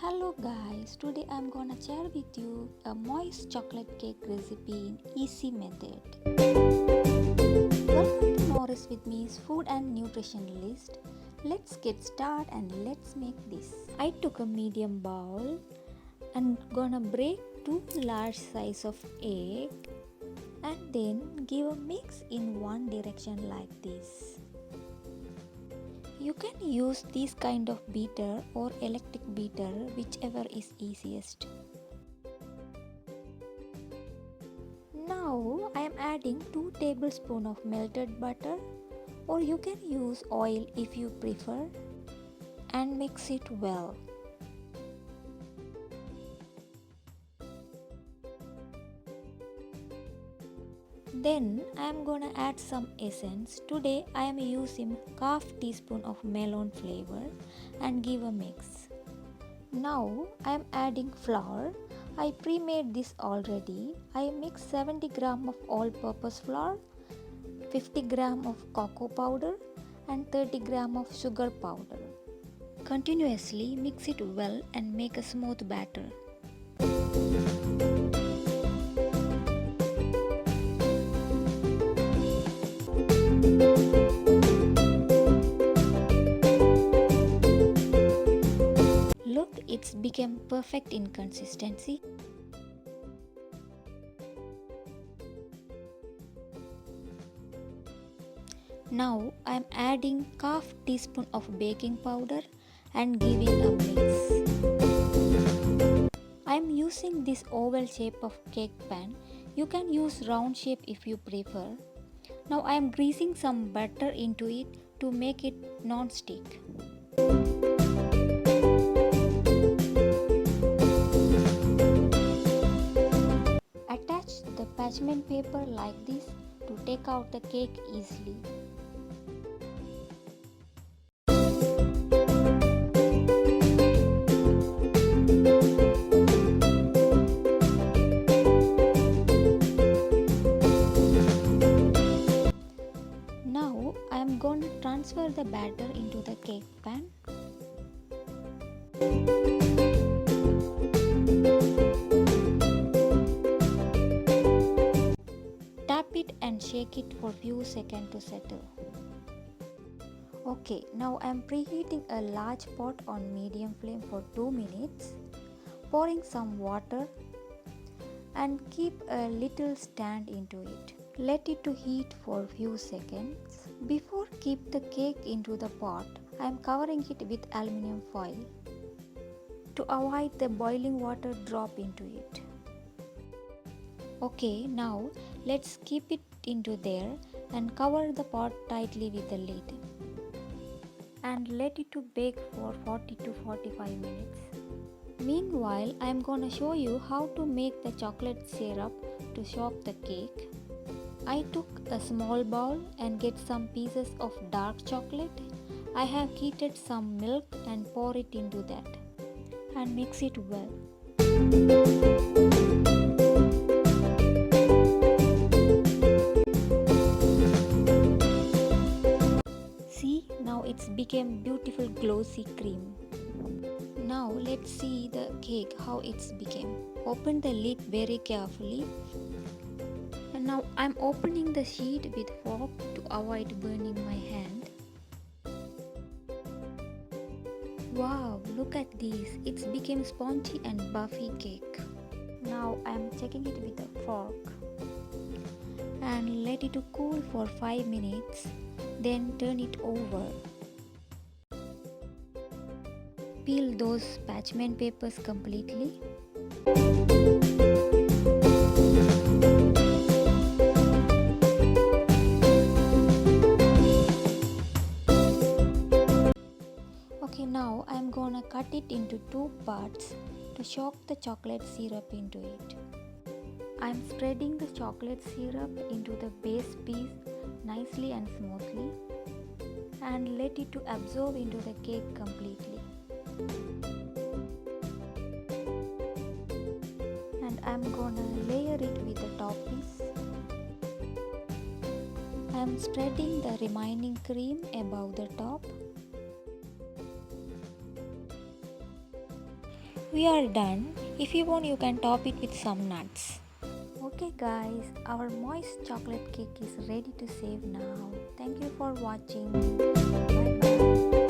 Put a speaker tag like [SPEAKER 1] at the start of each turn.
[SPEAKER 1] Hello guys, today I'm gonna share with you a moist chocolate cake recipe in easy method. Welcome to Norris with me's food and nutrition list. Let's get started and let's make this. I took a medium bowl and gonna break 2 large size of egg and then give a mix in one direction like this. You can use this kind of beater or electric beater, whichever is easiest. Now I am adding 2 tablespoons of melted butter, or you can use oil if you prefer, and mix it well. Then I am gonna add some essence. Today I am using half teaspoon of melon flavor and give a mix. Now I am adding flour. I pre-made this already. I mix 70 gram of all-purpose flour, 50 gram of cocoa powder and 30 gram of sugar powder. Continuously mix it well and make a smooth batter. Look, it's become perfect in consistency. Now I am adding half teaspoon of baking powder and giving a mix. I am using this oval shape of cake pan. You can use round shape if you prefer. Now I am greasing some butter into it to make it non-stick. Attach the parchment paper like this to take out the cake easily. Now I am going to transfer the batter into the cake pan. Tap it and shake it for few seconds to settle. Okay, now I am preheating a large pot on medium flame for 2 minutes, pouring some water and keep a little stand into it. Let it to heat for few seconds. Before keep the cake into the pot, I am covering it with aluminium foil to avoid the boiling water drop into it. Okay, now let's keep it into there and cover the pot tightly with the lid and let it to bake for 40 to 45 minutes. Meanwhile, I am gonna show you how to make the chocolate syrup to soak the cake. I took a small bowl and get some pieces of dark chocolate. I have heated some milk and pour it into that and mix it well. See, now it's became beautiful glossy cream. Now let's see the cake how it's became. Open the lid very carefully. And now I'm opening the sheet with fork to avoid burning my hand. Wow, look at this. It's became spongy and buffy cake. Now I'm checking it with a fork and let it to cool for 5 minutes. Then turn it over. Peel those parchment papers completely. Okay, now I am gonna cut it into 2 parts to soak the chocolate syrup into it. I am spreading the chocolate syrup into the base piece nicely and smoothly and let it to absorb into the cake completely. And I am gonna layer it with the top piece. I am spreading the remaining cream above the top. We are done. If you want, you can top it with some nuts. Okay guys, our moist chocolate cake is ready to serve now. Thank you for watching. Bye bye.